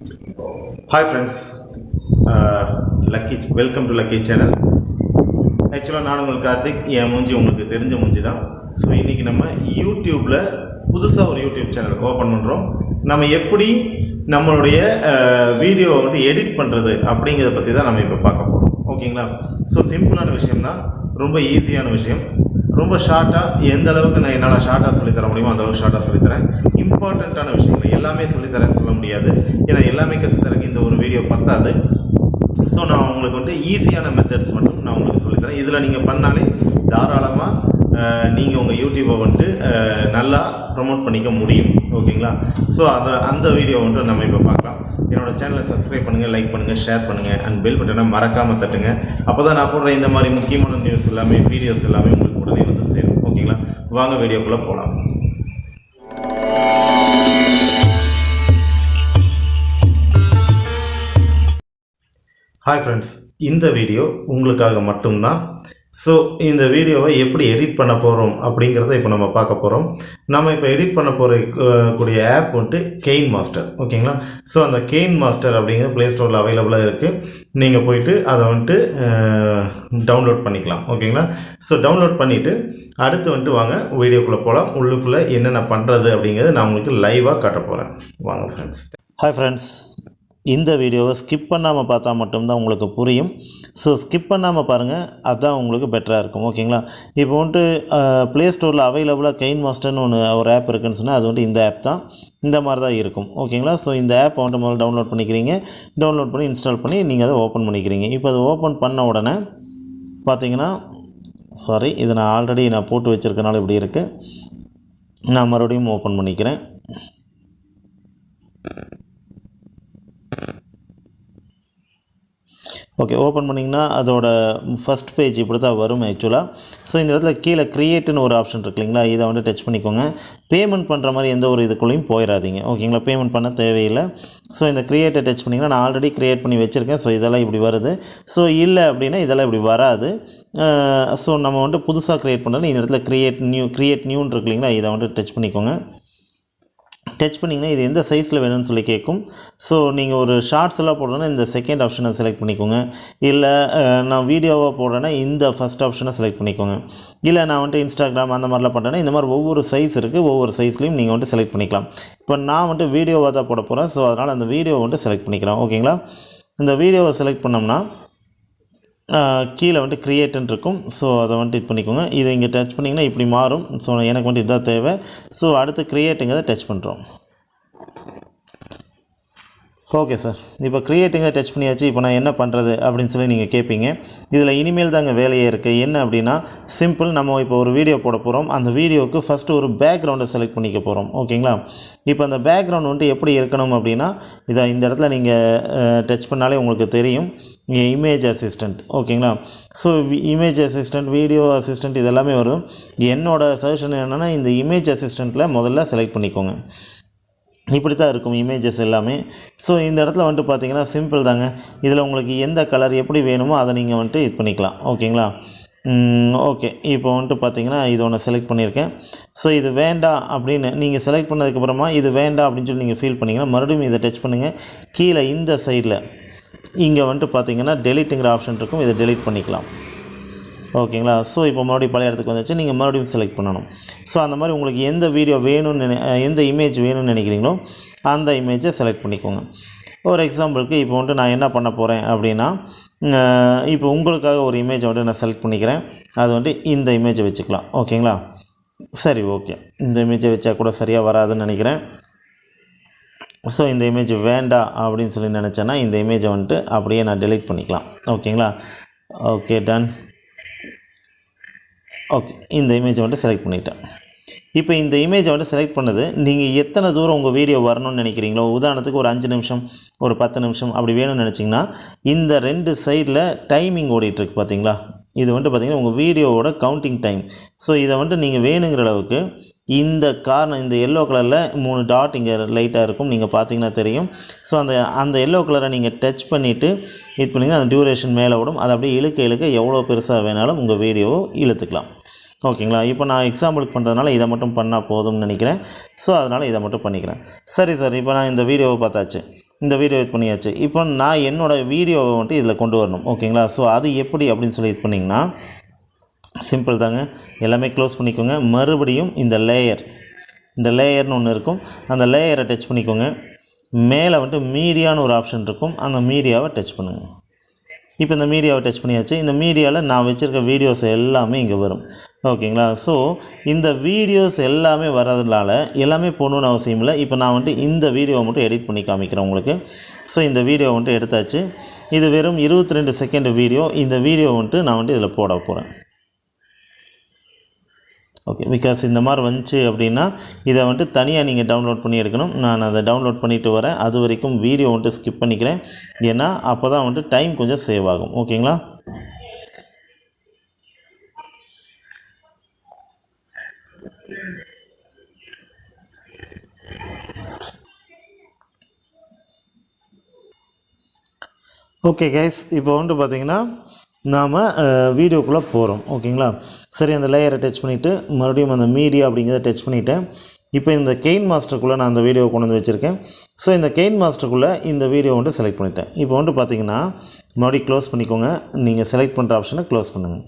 Hi friends, Lucky, welcome to Lucky channel. Actually, நான் உங்களுக்கு கார்த்திக், என் மூஞ்சி உங்களுக்கு தெரிஞ்ச மூஞ்சி தான். ஸோ இன்றைக்கி நம்ம யூடியூப்பில் புதுசாக ஒரு யூடியூப் சேனல் ஓப்பன் பண்ணுறோம். நம்ம எப்படி நம்மளுடைய வீடியோவை வந்து எடிட் பண்ணுறது அப்படிங்கிறத பற்றி தான் நம்ம இப்போ பார்க்க போகிறோம். ஓகேங்களா? ஸோ சிம்பிளான விஷயம்தான், ரொம்ப ஈஸியான விஷயம், ரொம்ப ஷார்ட்டாக எந்த அளவுக்கு நான் என்னால் ஷார்ட்டாக சொல்லித்தர முடியுமோ அந்த அளவுக்கு ஷார்ட்டாக சொல்லித்தரேன். இம்பார்ட்டண்ட்டான விஷயங்கள் எல்லாமே சொல்லித்தரேன்னு சொல்ல முடியாது, ஏன்னா எல்லாமே கற்றுத்தரக்கு இந்த ஒரு வீடியோ பத்தாது. ஸோ நான் உங்களுக்கு வந்து ஈஸியான மெத்தட்ஸ் மட்டும் நான் உங்களுக்கு சொல்லித்தரேன். இதில் நீங்கள் பண்ணாலே தாராளமாக நீங்கள் உங்கள் யூடியூப்பை வந்துட்டு நல்லா ப்ரமோட் பண்ணிக்க முடியும். ஓகேங்களா? ஸோ அந்த வீடியோ வந்துட்டு நம்ம இப்போ பார்க்கலாம். என்னோடய சேனலை சப்ஸ்கிரைப் பண்ணுங்கள், லைக் பண்ணுங்கள், ஷேர் பண்ணுங்கள், அண்ட் பெல் பட்டனை மறக்காமல் தட்டுங்க. அப்போ தான் நான் போடுற இந்த மாதிரி முக்கியமான நியூஸ் எல்லாமே, வீடியோஸ் எல்லாமே உங்களுக்கு உடனே வந்து சேரும். ஓகேங்களா? வாங்க வீடியோக்குள்ளே போகலாம். ஹாய் ஃப்ரெண்ட்ஸ், இந்த வீடியோ உங்களுக்காக மட்டும்தான். ஸோ இந்த வீடியோவை எப்படி எடிட் பண்ண போகிறோம் அப்படிங்கிறத இப்போ நம்ம பார்க்க போகிறோம். நம்ம இப்போ எடிட் பண்ண கூடிய ஆப் வந்துட்டு கெயின் மாஸ்டர். ஓகேங்களா? ஸோ அந்த கெயின் மாஸ்டர் அப்படிங்கிறது ப்ளே ஸ்டோரில் அவைலபிளாக இருக்குது. நீங்கள் போயிட்டு அதை வந்துட்டு டவுன்லோட் பண்ணிக்கலாம். ஓகேங்களா? ஸோ டவுன்லோட் பண்ணிவிட்டு அடுத்து வந்துட்டு வாங்க வீடியோக்குள்ளே போகலாம். உள்ளுக்குள்ளே என்னென்ன பண்ணுறது அப்படிங்கிறது நான் உங்களுக்கு லைவாக காட்ட போகிறேன். வாங்க ஃப்ரெண்ட்ஸ். ஹாய் ஃப்ரெண்ட்ஸ், இந்த வீடியோவை ஸ்கிப் பண்ணாமல் பார்த்தா மட்டும்தான் உங்களுக்கு புரியும். ஸோ ஸ்கிப் பண்ணாமல் பாருங்கள், அதுதான் உங்களுக்கு பெட்டராக இருக்கும். ஓகேங்களா? இப்போ வந்துட்டு ப்ளே ஸ்டோரில் அவைலபிளாக கெயின் மாஸ்டர்னு ஒரு ஆப் இருக்குதுன்னு சொன்னால் அது வந்துட்டு இந்த ஆப் தான். இந்த மாதிரி தான் இருக்கும். ஓகேங்களா? ஸோ இந்த ஆப் வந்துட்டு முதல்ல டவுன்லோட் பண்ணிக்கிறீங்க. டவுன்லோட் பண்ணி இன்ஸ்டால் பண்ணி நீங்கள் அதை ஓப்பன் பண்ணிக்கிறீங்க. இப்போ அதை ஓப்பன் பண்ண உடனே பார்த்தீங்கன்னா, இதை நான் ஆல்ரெடி போட்டு வச்சுருக்கனால இப்படி இருக்குது. நான் மறுபடியும் ஓப்பன் பண்ணிக்கிறேன். ஓகே, ஓப்பன் பண்ணிங்கன்னா அதோட ஃபஸ்ட் பேஜ் இப்படி தான் வரும் ஆக்சுவலாக. ஸோ இந்த இடத்துல கீழே க்ரியேட்டுன்னு ஒரு ஆப்ஷன் இருக்கு இல்லைங்களா, இதை வந்து டச் பண்ணிக்கோங்க. பேமெண்ட் பண்ணுற மாதிரி எந்த ஒரு இதுக்குள்ளேயும் போயிடாதீங்க. ஓகேங்களா? பேமெண்ட் பண்ண தேவையில்லை. ஸோ இந்த க்ரியேட்டை டச் பண்ணிங்கன்னா நான் ஆல்ரெடி க்ரியேட் பண்ணி வச்சுருக்கேன். ஸோ இதெல்லாம் இப்படி வருது. ஸோ இல்லை அப்படின்னா இதெல்லாம் இப்படி வராது. ஸோ நம்ம வந்துட்டு புதுசாக க்ரியேட் பண்ணுறது இந்த இடத்துல க்ரியேட் நியூன்னு இருக்கு இல்லைங்களா, இதை வந்துட்டு டச் பண்ணிக்கோங்க. டச் பண்ணிங்கன்னா இது எந்த சைஸில் வேணும்னு சொல்லி கேட்கும். ஸோ நீங்கள் ஒரு ஷார்ட்ஸ் எல்லாம் போடுறேன்னா இந்த செகண்ட் ஆப்ஷனை செலக்ட் பண்ணிக்கோங்க. இல்லை நான் வீடியோவாக போடுறேன்னா இந்த ஃபஸ்ட் ஆப்ஷனை செலக்ட் பண்ணிக்கோங்க. இல்லை நான் வந்துட்டு இன்ஸ்டாகிராம் அந்த மாதிரிலாம் பண்ணுறேன்னா இந்த மாதிரி ஒவ்வொரு சைஸ் இருக்குது. ஒவ்வொரு சைஸ்லையும் நீங்கள் வந்துட்டு செலக்ட் பண்ணிக்கலாம். இப்போ நான் வந்துட்டு வீடியோவாக தான் போட போகிறேன். ஸோ அதனால் அந்த வீடியோவை வந்துட்டு செலக்ட் பண்ணிக்கிறேன். ஓகேங்களா? இந்த வீடியோவை செலக்ட் பண்ணோம்னா கீழே வந்துட்டு க்ரியேட்டுன்னு இருக்கும். ஸோ அதை வந்துட்டு இது பண்ணிக்கோங்க. இதை இங்கே டச் பண்ணிங்கன்னா இப்படி மாறும். ஸோ எனக்கு வந்துட்டு இதுதான் தேவை. ஸோ அடுத்து க்ரியேட்டுங்கிறத டச் பண்ணுறோம். ஓகே சார், இப்போ க்ரியேட்டிங்கை டச் பண்ணியாச்சு. இப்போ நான் என்ன பண்ணுறது அப்படின்னு சொல்லி நீங்கள் கேட்பீங்க. இதில் இனிமேல் தாங்க வேலையே இருக்குது. என்ன அப்படின்னா சிம்பிள், நம்ம இப்போ ஒரு வீடியோ போட போகிறோம். அந்த வீடியோவுக்கு ஃபஸ்ட்டு ஒரு பேக்ரவுண்டை செலக்ட் பண்ணிக்க போகிறோம். ஓகேங்களா? இப்போ அந்த பேக்ரவுண்ட் வந்துட்டு எப்படி இருக்கணும் அப்படின்னா இந்த இடத்துல நீங்கள் டச் பண்ணாலே உங்களுக்கு தெரியும், இங்கே இமேஜ் அசிஸ்டண்ட். ஓகேங்களா? So image assistant, video assistant இதெல்லாமே வரும். என்னோடய சஜஷன் என்னென்னா இந்த இமேஜ் அசிஸ்டண்ட்டில் முதல்ல செலக்ட் பண்ணிக்கோங்க. இப்படி தான் இருக்கும் இமேஜஸ் எல்லாமே. ஸோ இந்த இடத்துல வந்துட்டு பார்த்தீங்கன்னா சிம்பிள் தாங்க. இதில் உங்களுக்கு எந்த கலர் எப்படி வேணுமோ அதை நீங்கள் வந்துட்டு இது பண்ணிக்கலாம். ஓகேங்களா? ஓகே, இப்போ வந்துட்டு பார்த்தீங்கன்னா இது ஒன்று செலக்ட் பண்ணியிருக்கேன். ஸோ இது வேண்டாம் அப்படின்னு நீங்கள் செலக்ட் பண்ணதுக்கப்புறமா இது வேண்டாம் அப்படின்னு சொல்லி நீங்கள் ஃபீல் பண்ணிங்கன்னா மறுபடியும் இதை டச் பண்ணுங்கள். கீழே இந்த சைடில் இங்கே வந்துட்டு பார்த்தீங்கன்னா டெலிட்டுங்கிற ஆப்ஷன் இருக்கும். இதை டெலிட் பண்ணிக்கலாம். ஓகேங்களா? ஸோ இப்போ மறுபடியும் பழைய இடத்துக்கு வந்துச்சு. நீங்கள் மறுபடியும் செலக்ட் பண்ணணும். ஸோ அந்த மாதிரி உங்களுக்கு எந்த வீடியோ வேணும்னு எந்த இமேஜ் வேணும்னு நினைக்கிறீங்களோ அந்த இமேஜை செலக்ட் பண்ணிக்கோங்க. ஒரு எக்ஸாம்பிளுக்கு இப்போ வந்துட்டு நான் என்ன பண்ண போகிறேன் அப்படின்னா இப்போ உங்களுக்காக ஒரு இமேஜை வந்துட்டு நான் செலக்ட் பண்ணிக்கிறேன். அது வந்துட்டு இந்த இமேஜை வச்சுக்கலாம். ஓகேங்களா? சரி, ஓகே, இந்த இமேஜை வச்சா கூட சரியாக வராதுன்னு நினைக்கிறேன். ஸோ இந்த இமேஜ் வேண்டாம் அப்படின்னு சொல்லி நினச்சேன்னா இந்த இமேஜை வந்துட்டு அப்படியே நான் டெலீட் பண்ணிக்கலாம். ஓகேங்களா? Okay, ton. ஓகே, இந்த இமேஜை வந்துட்டு செலக்ட் பண்ணிட்டேன். இப்போ இந்த இமேஜை வந்துட்டு செலக்ட் பண்ணது நீங்கள் எத்தனை தூரம் உங்கள் வீடியோ வரணும்னு நினைக்கிறீங்களோ, உதாரணத்துக்கு ஒரு 5 நிமிஷம், ஒரு 10 நிமிஷம் அப்படி வேணும்னு நினச்சிங்கன்னா இந்த 2 சைடில் டைமிங் ஓடிட்டுருக்கு பார்த்தீங்களா, இது வந்துட்டு பார்த்திங்கன்னா உங்கள் வீடியோவோட கவுண்டிங் டைம். ஸோ இதை வந்துட்டு நீங்கள் வேணுங்கிற அளவுக்கு இந்த எல்லோ கலரில் 3 டாட் இங்கே லைட்டாக இருக்கும், நீங்கள் பார்த்தீங்கன்னா தெரியும். ஸோ அந்த எல்லோ கலரை நீங்கள் டச் பண்ணிவிட்டு இது பண்ணிங்கன்னா அந்த டியூரேஷன் மேலே விடும். அதை அப்படியே இழுக்க எவ்வளோ பெருசாக வேணாலும் உங்கள் வீடியோவை இழுத்துக்கலாம். ஓகேங்களா? இப்போ நான் எக்ஸாம்பிளுக்கு பண்ணுறதுனால இதை மட்டும் பண்ணால் போதும்னு நினைக்கிறேன். ஸோ அதனால் இதை மட்டும் பண்ணிக்கிறேன். சரி சார், இப்போ நான் இந்த வீடியோவை பார்த்தாச்சு. இந்த வீடியோ இது பண்ணியாச்சு. இப்போ நான் என்னோடய வீடியோவை வந்துட்டு இதில் கொண்டு வரணும். ஓகேங்களா? ஸோ அது எப்படி அப்படின்னு சொல்லி இது பண்ணிங்கன்னா சிம்பிள் தாங்க. எல்லாமே க்ளோஸ் பண்ணிக்கோங்க. மறுபடியும் இந்த லேயர்னு ஒன்று இருக்கும். அந்த லேயரை டச் பண்ணிக்கோங்க. மேலே வந்துட்டு மீடியான்னு ஒரு ஆப்ஷன் இருக்கும். அந்த மீடியாவை டச் பண்ணுங்கள். இப்போ இந்த மீடியாவை டச் பண்ணியாச்சு. இந்த மீடியாவில் நான் வச்சுருக்க வீடியோஸ் எல்லாமே இங்கே வரும். ஓகேங்களா? ஸோ இந்த வீடியோஸ் எல்லாமே வர்றதுனால எல்லாமே போடணுன்னு அவசியம் இல்லை. இப்போ நான் வந்துட்டு இந்த வீடியோவை மட்டும் எடிட் பண்ணி காமிக்கிறேன் உங்களுக்கு. ஸோ இந்த வீடியோ வந்துட்டு எடுத்தாச்சு. இது வெறும் 22 செகண்ட் வீடியோ. இந்த வீடியோ வந்துட்டு நான் வந்துட்டு இதில் போட போகிறேன். ஓகே, பிகாஸ் இந்த மாதிரி வந்துச்சு அப்படின்னா இதை வந்துட்டு தனியாக நீங்கள் டவுன்லோட் பண்ணி எடுக்கணும். நான் அதை டவுன்லோட் பண்ணிவிட்டு வரேன். அது வரைக்கும் வீடியோ வந்துட்டு ஸ்கிப் பண்ணிக்கிறேன். ஏன்னா அப்போ தான் வந்துட்டு டைம் கொஞ்சம் சேவ் ஆகும். ஓகேங்களா? ஓகே கைஸ், இப்போ வந்துட்டு பார்த்தீங்கன்னா நாம் வீடியோக்குள்ளே போகிறோம். ஓகேங்களா? சரி, அந்த லேயரை டச் பண்ணிவிட்டு மறுபடியும் அந்த மீடியா அப்படிங்கிறத டச் பண்ணிவிட்டேன். இப்போ இந்த கெயின் மாஸ்டருக்குள்ளே நான் அந்த வீடியோ கொண்டு வந்து வச்சுருக்கேன். ஸோ இந்த கெயின் மாஸ்டருக்குள்ளே இந்த வீடியோ வந்துட்டு செலக்ட் பண்ணிட்டேன். இப்போ வந்துட்டு பார்த்தீங்கன்னா மறுபடியும் க்ளோஸ் பண்ணிக்கோங்க. நீங்கள் செலக்ட் பண்ணுற ஆப்ஷனை க்ளோஸ் பண்ணுங்கள்.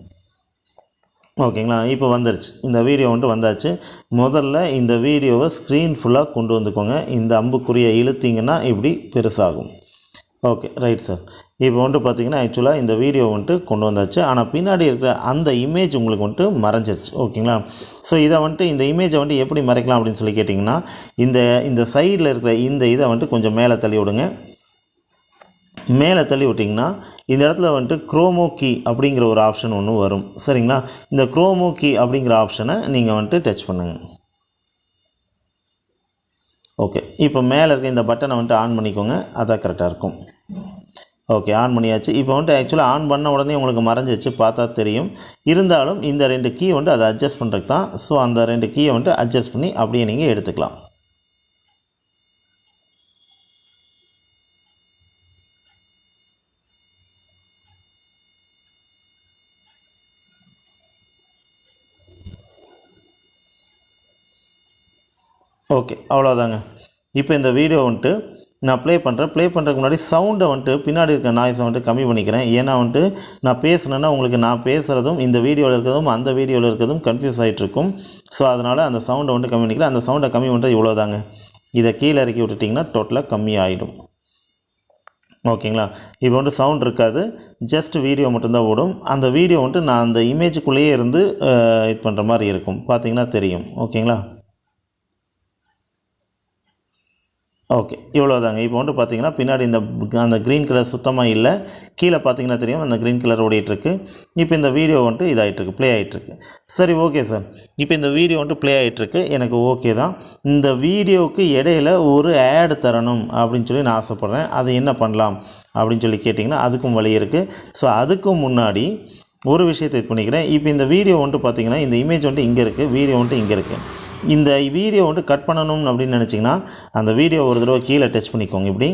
ஓகேங்களா? இப்போ வந்துருச்சு. இந்த வீடியோ வந்துட்டு வந்தாச்சு. முதல்ல இந்த வீடியோவை ஸ்க்ரீன் ஃபுல்லாக கொண்டு வந்துக்கோங்க. இந்த அம்புக்குறியை இழுத்திங்கன்னா இப்படி பெருசாகும். Okay, right sir. இப்போ வந்துட்டு பார்த்தீங்கன்னா ஆக்சுவலாக இந்த வீடியோ வந்துட்டு கொண்டு வந்தாச்சு. ஆனால் பின்னாடி இருக்கிற அந்த இமேஜ் உங்களுக்கு வந்துட்டு மறைஞ்சிருச்சு. ஓகேங்களா? ஸோ இதை வந்துட்டு இந்த இமேஜை வந்துட்டு எப்படி மறைக்கலாம் அப்படின்னு சொல்லி கேட்டிங்கன்னா இந்த சைடில் இருக்கிற இந்த இதை வந்துட்டு கொஞ்சம் மேலே தள்ளி விடுங்க. மேலே தள்ளி விட்டிங்கன்னா இந்த இடத்துல வந்துட்டு குரோமோ கீ அப்படிங்கிற ஒரு ஆப்ஷன் ஒன்று வரும். சரிங்களா? இந்த குரோமோ கீ அப்படிங்கிற ஆப்ஷனை நீங்கள் வந்துட்டு டச் பண்ணுங்கள். ஓகே, இப்போ மேலே இருக்க இந்த பட்டனை வந்துட்டு ஆன் பண்ணிக்கோங்க. அதான் கரெக்டாக இருக்கும். ஓகே, ஆன் பண்ணியாச்சு. இப்போ வந்துட்டு ஆக்சுவலாக ஆன் பண்ண உடனே உங்களுக்கு மறைஞ்சிச்சு, பார்த்தா தெரியும். இருந்தாலும் இந்த 2 கீ வந்துட்டு அதை அட்ஜஸ்ட் பண்ணுறதுக்கு தான். ஸோ அந்த 2 கீயை வந்துட்டு அட்ஜஸ்ட் பண்ணி அப்படியே நீங்கள் எடுத்துக்கலாம். ஓகே, அவ்வளோதாங்க. இப்போ இந்த வீடியோ வந்துட்டு நான் ப்ளே பண்ணுறதுக்கு முன்னாடி சவுண்டை வந்துட்டு பின்னாடி இருக்கிற நாய்ஸை வந்துட்டு கம்மி பண்ணிக்கிறேன். ஏன்னா வந்துட்டு நான் பேசுனேன்னா உங்களுக்கு நான் பேசுகிறதும் இந்த வீடியோவில் இருக்கிறதும் அந்த வீடியோவில் இருக்கிறதும் கன்ஃபியூஸ் ஆகிட்ருக்கும். ஸோ அதனால் அந்த சவுண்டை வந்துட்டு கம்மி பண்ணிக்கிறேன். அந்த சவுண்டை கம்மி பண்ணுறது இவ்வளோ தாங்க. இதை கீழே இறக்கி விட்டுட்டிங்கன்னா டோட்டலாக கம்மி ஆகிடும். ஓகேங்களா? இப்போ வந்துட்டு சவுண்ட் இருக்காது, ஜஸ்ட் வீடியோ மட்டும்தான் ஓடும். அந்த வீடியோ வந்துட்டு நான் அந்த இமேஜுக்குள்ளேயே இருந்து இது பண்ணுற மாதிரி இருக்கும். பார்த்தீங்கன்னா தெரியும். ஓகேங்களா? ஓகே, இவ்வளோதாங்க. இப்போ வந்துட்டு பார்த்தீங்கன்னா பின்னாடி அந்த க்ரீன் கலர் சுத்தமாக இல்லை. கீழே பார்த்தீங்கன்னா தெரியும் அந்த க்ரீன் கலர் ஓடிட்டுருக்கு. இப்போ இந்த வீடியோ வந்துட்டு இதாகிட்டுருக்கு, ப்ளே ஆகிட்டுருக்கு. சரி, ஓகே சார். இப்போ இந்த வீடியோ வந்துட்டு ப்ளே ஆகிட்டுருக்கு, எனக்கு ஓகே தான். இந்த வீடியோவுக்கு இடையில் ஒரு ஆட் தரணும் அப்படின்னு சொல்லி நான் ஆசைப்பட்றேன். அது என்ன பண்ணலாம் அப்படின்னு சொல்லி கேட்டிங்கன்னா அதுக்கும் வழி இருக்குது. ஸோ அதுக்கும் முன்னாடி ஒரு விஷயத்தை இது பண்ணிக்கிறேன். இப்போ இந்த வீடியோ வந்துட்டு பார்த்தீங்கன்னா இந்த இமேஜ் வந்துட்டு இங்கே இருக்குது, வீடியோ வந்துட்டு இங்கே இருக்குது. இந்த வீடியோ வந்துட்டு கட் பண்ணணும் அப்படின்னு நினச்சிங்கன்னா அந்த வீடியோ ஒரு தடவை கீழே டச் பண்ணிக்கோங்க. இப்படி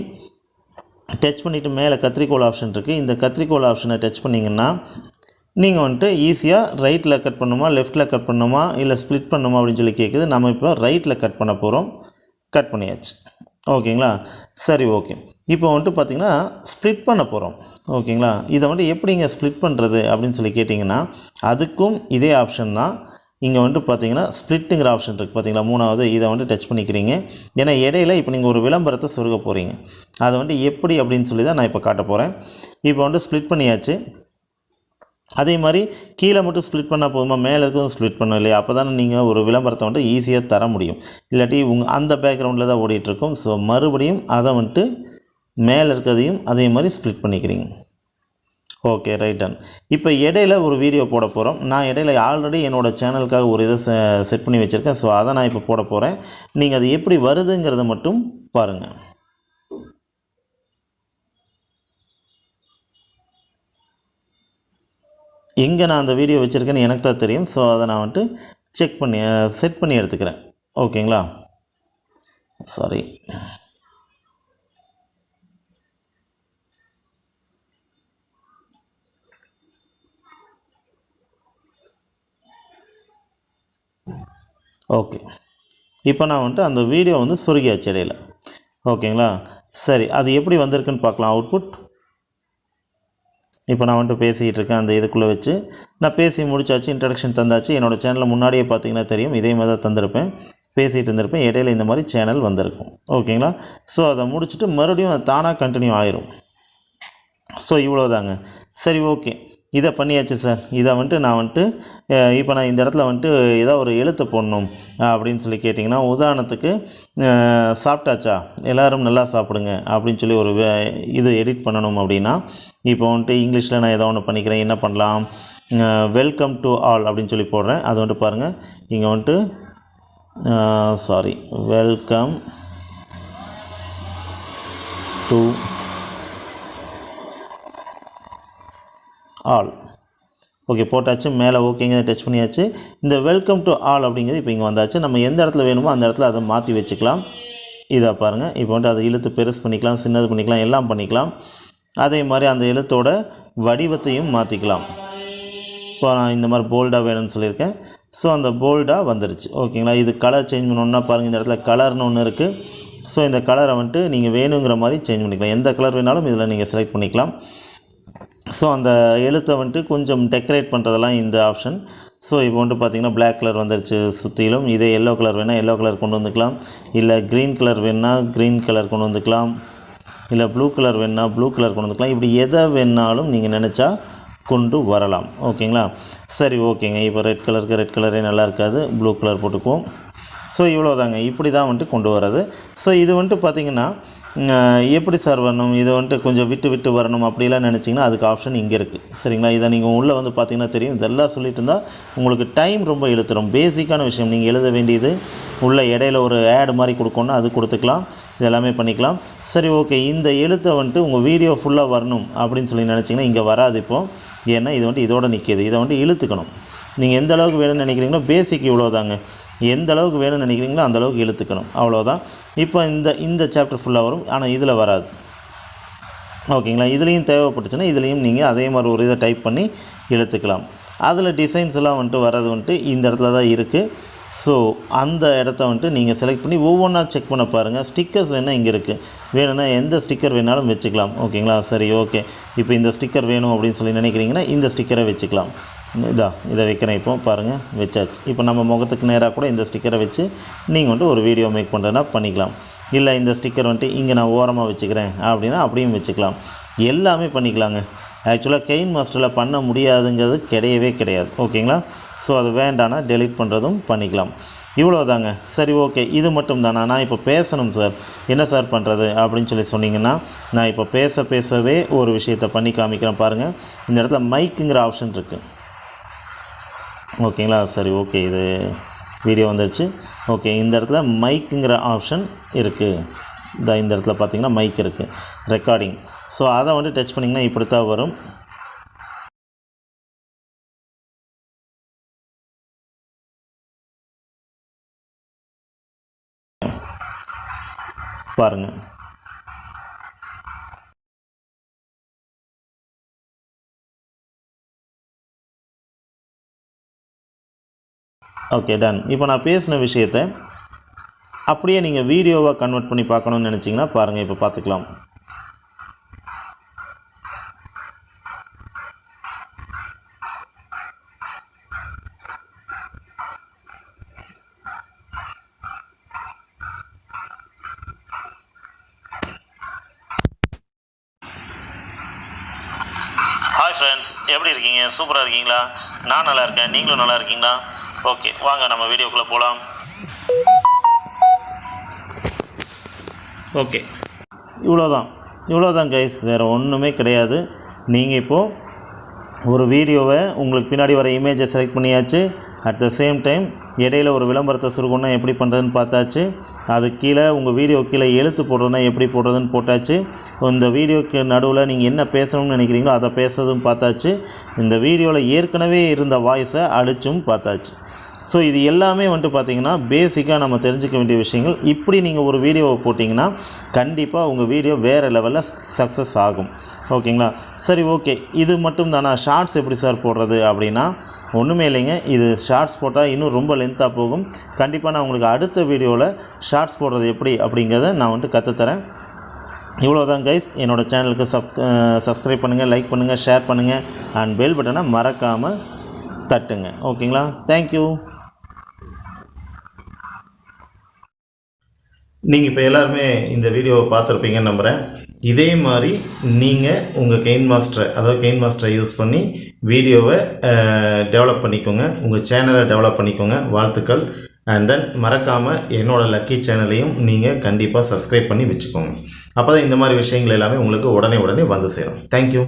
டச் பண்ணிவிட்டு மேலே கத்திரிக்கோல் ஆப்ஷன் இருக்குது. இந்த கத்திரிக்கோல் ஆப்ஷனை டச் பண்ணிங்கன்னா நீங்கள் வந்துட்டு ஈஸியாக ரைட்டில் கட் பண்ணுமா, லெஃப்ட்டில் கட் பண்ணுமா, இல்லை ஸ்ப்ளிட் பண்ணுமா அப்படின்னு சொல்லி கேட்குது. நம்ம இப்போ ரைட்டில் கட் பண்ண போகிறோம். கட் பண்ணியாச்சு. ஓகேங்களா? சரி, ஓகே. இப்போ வந்துட்டு பார்த்திங்கன்னா ஸ்ப்ளிட் பண்ண போகிறோம். ஓகேங்களா? இதை வந்துட்டு எப்படிங்க ஸ்ப்ளிட் பண்ணுறது அப்படின்னு சொல்லி கேட்டிங்கன்னா அதுக்கும் இதே ஆப்ஷன் தான். இங்கே வந்துட்டு பார்த்தீங்கன்னா ஸ்ப்ளிட்டுங்கிற ஆப்ஷன் இருக்குது பார்த்தீங்களா, 3வது. இதை வந்துட்டு டச் பண்ணிக்கிறீங்க. ஏன்னா இடையில இப்போ நீங்கள் ஒரு விளம்பரத்தை சொருக போகிறீங்க. அதை வந்துட்டு எப்படி அப்படின்னு சொல்லி தான் நான் இப்போ காட்ட போகிறேன். இப்போ வந்துட்டு ஸ்ப்ளிட் பண்ணியாச்சு. அதே மாதிரி கீழே மட்டும் ஸ்ப்ளிட் பண்ணால் போதுமா, மேலே இருக்கிறதும் ஸ்ப்ளிட் பண்ணணும் இல்லையா? அப்போ தானே நீங்கள் ஒரு விளம்பரத்தை வந்துட்டு ஈஸியாக தர முடியும். இல்லாட்டி அந்த பேக்ரவுண்டில் தான் ஓடிட்டுருக்கும். ஸோ மறுபடியும் அதை வந்துட்டு மேலே இருக்கிறதையும் அதே மாதிரி ஸ்ப்ளிட் பண்ணிக்கிறீங்க. Okay, right ton. இப்போ இடையில ஒரு வீடியோ போட போகிறோம். நான் இடையில ஆல்ரெடி என்னோடய சேனலுக்காக ஒரு இதை செட் பண்ணி வச்சுருக்கேன். ஸோ அதை நான் இப்போ போட போகிறேன். நீங்கள் அது எப்படி வருதுங்கிறத மட்டும் பாருங்கள். எங்கே நான் அந்த வீடியோ வச்சுருக்கேன்னு எனக்கு தான் தெரியும். ஸோ அதை நான் வந்துட்டு செட் பண்ணி எடுத்துக்கிறேன். ஓகேங்களா? சாரி. ஓகே, இப்போ நான் வந்துட்டு அந்த வீடியோ வந்து சுருகியாச்சு இடையில. ஓகேங்களா? சரி, அது எப்படி வந்திருக்குன்னு பார்க்கலாம். அவுட்புட் இப்போ நான் வந்துட்டு பேசிகிட்டு இருக்கேன். அந்த இதுக்குள்ளே வச்சு நான் பேசி முடிச்சாச்சு, இன்ட்ரடக்ஷன் தந்தாச்சு. என்னோடய சேனலில் முன்னாடியே பார்த்தீங்கன்னா தெரியும், இதே மாதிரி தான் தந்திருப்பேன், பேசிகிட்டு இருந்திருப்பேன். இடையில இந்த மாதிரி சேனல் வந்திருக்கும். ஓகேங்களா? ஸோ அதை முடிச்சுட்டு மறுபடியும் அது தானாக கண்டினியூ ஆயிரும். ஸோ இவ்வளோதாங்க. சரி, ஓகே, இதை பண்ணியாச்சு சார். இதை வந்துட்டு நான் வந்துட்டு இப்போ நான் இந்த இடத்துல வந்துட்டு ஏதாவது ஒரு எழுத்து போடணும் அப்படின்னு சொல்லி கேட்டிங்கன்னா, உதாரணத்துக்கு சாப்பிட்டாச்சா, எல்லோரும் நல்லா சாப்பிடுங்க அப்படின்னு சொல்லி ஒரு இது எடிட் பண்ணணும் அப்படின்னா, இப்போ வந்துட்டு இங்கிலீஷில் நான் ஏதோ ஒன்று பண்ணிக்கிறேன். என்ன பண்ணலாம், வெல்கம் டு ஆல் அப்படின்னு சொல்லி போடுறேன். அது வந்துட்டு பாருங்கள், இங்கே வந்துட்டு வெல்கம் டு ஆல். ஓகே, போட்டாச்சு. மேலே ஓகேங்க டச் பண்ணியாச்சு. இந்த வெல்கம் டு ஆல் அப்படிங்கிறது இப்போ இங்கே வந்தாச்சு. நம்ம எந்த இடத்துல வேணுமோ அந்த இடத்துல அதை மாற்றி வச்சுக்கலாம். இதை பாருங்கள், இப்போ வந்துட்டு அதை இழுத்து பெருசு பண்ணிக்கலாம், சின்னது பண்ணிக்கலாம், எல்லாம் பண்ணிக்கலாம். அதே மாதிரி அந்த எழுத்தோட வடிவத்தையும் மாற்றிக்கலாம். இப்போ நான் இந்த மாதிரி போல்டாக வேணும்னு சொல்லியிருக்கேன். ஸோ அந்த போல்டாக வந்துருச்சு. ஓகேங்களா? இது கலர் சேஞ்ச் பண்ணணுன்னா பாருங்கள், இந்த இடத்துல கலர்னு ஒன்று இருக்குது. ஸோ இந்த கலரை வந்துட்டு நீங்கள் வேணுங்கிற மாதிரி சேஞ்ச் பண்ணிக்கலாம். எந்த கலர் வேணாலும் இதில் நீங்கள் செலக்ட் பண்ணிக்கலாம். ஸோ அந்த எழுத்தை வந்துட்டு கொஞ்சம் டெக்கரேட் பண்ணுறதெல்லாம் இந்த ஆப்ஷன். ஸோ இப்போ வந்துட்டு பார்த்திங்கன்னா பிளாக் கலர் வந்துருச்சு சுற்றிலும். இதே எல்லோ கலர் வேணால் எல்லோ கலர் கொண்டு வந்துக்கலாம், இல்லை க்ரீன் கலர் வேணால் க்ரீன் கலர் கொண்டு வந்துக்கலாம், இல்லை ப்ளூ கலர் வேணால் ப்ளூ கலர் கொண்டு வந்துக்கலாம். இப்படி எதை வேணாலும் நீங்கள் நினச்சா கொண்டு வரலாம். ஓகேங்களா? சரி, ஓகேங்க. இப்போ ரெட் கலருக்கு ரெட் கலரே நல்லா இருக்காது, ப்ளூ கலர் போட்டுக்குவோம். ஸோ இவ்வளோதாங்க. இப்படி தான் வந்துட்டு கொண்டு வர்றது. ஸோ இது வந்துட்டு பார்த்திங்கன்னா எப்படி சார் வரணும், இதை வந்துட்டு கொஞ்சம் விட்டு வரணும் அப்படிலாம் நினச்சிங்கன்னா அதுக்கு ஆப்ஷன் இங்கே இருக்குது. சரிங்களா? இதை நீங்கள் உள்ளே வந்து பார்த்திங்கன்னா தெரியும். இதெல்லாம் சொல்லிட்டு இருந்தால் உங்களுக்கு டைம் ரொம்ப இழுத்துரும். பேசிக்கான விஷயம், நீங்கள் எழுத வேண்டியது உள்ள இடையில ஒரு ஆட் மாதிரி கொடுக்கணுன்னா அது கொடுத்துக்கலாம், இதெல்லாமே பண்ணிக்கலாம். சரி, ஓகே. இந்த எழுத்தை வந்துட்டு உங்கள் வீடியோ ஃபுல்லாக வரணும் அப்படின்னு சொல்லி நினச்சிங்கன்னா இங்கே வராது இப்போது. ஏன்னா இது வந்துட்டு இதோட நிற்கிது. இதை வந்துட்டு இழுத்துக்கணும். நீங்கள் எந்த அளவுக்கு வேணும்னு நினைக்கிறீங்களோ, பேசிக் இவ்வளோ தாங்க, எந்த அளவுக்கு வேணும்னு நினைக்கிறீங்களோ அந்த அளவுக்கு இழுத்துக்கணும், அவ்வளோதான். இப்போ இந்த சாப்டர் ஃபுல்லாக வரும், ஆனால் இதில் வராது. ஓகேங்களா? இதுலேயும் தேவைப்பட்டுச்சுன்னா இதுலேயும் நீங்கள் அதே மாதிரி ஒரு இதை டைப் பண்ணி இழுத்துக்கலாம். அதில் டிசைன்ஸ் எல்லாம் வந்துட்டு வர்றது வந்துட்டு இந்த இடத்துல தான் இருக்குது. ஸோ அந்த இடத்த வந்துட்டு நீங்கள் செலக்ட் பண்ணி ஒவ்வொன்றா செக் பண்ண பாருங்கள். ஸ்டிக்கர்ஸ் வேணால் இங்கே இருக்குது, வேணும்னா எந்த ஸ்டிக்கர் வேணாலும் வச்சுக்கலாம். ஓகேங்களா? சரி, ஓகே. இப்போ இந்த ஸ்டிக்கர் வேணும் அப்படின்னு சொல்லி நினைக்கிறீங்கன்னா இந்த ஸ்டிக்கரை வச்சுக்கலாம். இதை வைக்கிறேன். இப்போ பாருங்கள், வச்சாச்சு. இப்போ நம்ம முகத்துக்கு நேராக கூட இந்த ஸ்டிக்கரை வச்சு நீங்கள் வந்துட்டு ஒரு வீடியோ மேக் பண்ணுறதுனா பண்ணிக்கலாம். இல்லை இந்த ஸ்டிக்கர் வந்துட்டு இங்கே நான் ஓரமாக வச்சுக்கிறேன் அப்படின்னா அப்படியும் வச்சுக்கலாம். எல்லாமே பண்ணிக்கலாங்க. ஆக்சுவலாக கெயின் மாஸ்டரில் பண்ண முடியாதுங்கிறது கிடையவே கிடையாது. ஓகேங்களா? ஸோ அது வேண்டானா டெலீட் பண்ணுறதும் பண்ணிக்கலாம். இவ்வளோ தாங்க. சரி, ஓகே. இது மட்டும் தானா? நான் இப்போ பேசணும் சார், என்ன சார் பண்ணுறது அப்படின்னு சொல்லி சொன்னீங்கன்னா, நான் இப்போ பேசவே ஒரு விஷயத்தை பண்ணி காமிக்கிறேன் பாருங்கள். இந்த இடத்துல மைக்குங்கிற ஆப்ஷன் இருக்குது. ஓகேங்களா? சரி, ஓகே. இது வீடியோ வந்துருச்சு. ஓகே, இந்த இடத்துல மைக்குங்கிற ஆப்ஷன் இருக்குது. இந்த இடத்துல பார்த்தீங்கன்னா மைக் இருக்குது, ரெக்கார்டிங். ஸோ அதை வந்து டச் பண்ணிங்கன்னா இப்படி தான் வரும். பாருங்கள். Okay, done. இப்போ நான் பேசின விஷயத்தை அப்படியே நீங்கள் வீடியோவாக கன்வெர்ட் பண்ணி பார்க்கணுன்னு நினச்சிங்கன்னா பாருங்கள், இப்போ பார்த்துக்கலாம். ஹாய் ஃப்ரெண்ட்ஸ், எப்படி இருக்கீங்க? சூப்பராக இருக்கீங்களா? நான் நல்லா இருக்கேன், நீங்களும் நல்லா இருக்கீங்களா? ஓகே, வாங்க நம்ம வீடியோக்குள்ளே போகலாம். ஓகே, இவ்வளோதான் கைஸ், வேறு ஒன்றுமே கிடையாது. நீங்கள் இப்போது ஒரு வீடியோவை உங்களுக்கு பின்னாடி வர இமேஜை செலக்ட் பண்ணியாச்சு. அட் த சேம் டைம் இடையில ஒரு விளம்பரத்தை சுருக்கணும்னா எப்படி பண்ணுறதுன்னு பார்த்தாச்சு. அது கீழே உங்கள் வீடியோ கீழே எழுத்து போடுறதுனா எப்படி போடுறதுன்னு போட்டாச்சு. இந்த வீடியோக்கு நடுவில் நீங்கள் என்ன பேசணும்னு நினைக்கிறீங்களோ அதை பேசுறதும் பார்த்தாச்சு. இந்த வீடியோவில் ஏற்கனவே இருந்த வாய்ஸை அடித்தும் பார்த்தாச்சு. ஸோ இது எல்லாமே வந்துட்டு பார்த்திங்கன்னா பேசிக்காக நம்ம தெரிஞ்சுக்க வேண்டிய விஷயங்கள். இப்படி நீங்கள் ஒரு வீடியோவை போட்டிங்கன்னா கண்டிப்பாக உங்கள் வீடியோ வேறு லெவலில் சக்ஸஸ் ஆகும். ஓகேங்களா? சரி, ஓகே. இது மட்டும் தானா? ஷார்ட்ஸ் எப்படி சார் போடுறது அப்படின்னா ஒன்றுமே இல்லைங்க. இது ஷார்ட்ஸ் போட்டால் இன்னும் ரொம்ப லென்த்தாக போகும். கண்டிப்பாக நான் உங்களுக்கு அடுத்த வீடியோவில் ஷார்ட்ஸ் போடுறது எப்படி அப்படிங்கிறத நான் வந்துட்டு கற்றுத்தரேன். இவ்வளோதான் கைஸ். என்னோடய சேனலுக்கு சப்ஸ்கிரைப் பண்ணுங்கள், லைக் பண்ணுங்கள், ஷேர் பண்ணுங்கள் அண்ட் பெல் பட்டனை மறக்காமல் தட்டுங்க. ஓகேங்களா? தேங்க்யூ. நீங்கள் இப்போ எல்லாருமே இந்த வீடியோவை பார்த்துருப்பீங்கன்னு நம்புகிறேன். இதே மாதிரி நீங்கள் உங்கள் கெயின் மாஸ்டரை யூஸ் பண்ணி வீடியோவை டெவலப் பண்ணிக்கோங்க, உங்கள் சேனலை டெவலப் பண்ணிக்கோங்க. வாழ்த்துக்கள். அண்ட் தென் மறக்காமல் என்னோடய லக்கி சேனலையும் நீங்கள் கண்டிப்பாக சப்ஸ்கிரைப் பண்ணி வச்சுக்கோங்க. அப்போ தான் இந்த மாதிரி விஷயங்கள் எல்லாமே உங்களுக்கு உடனே வந்து சேரும். தேங்க்யூ.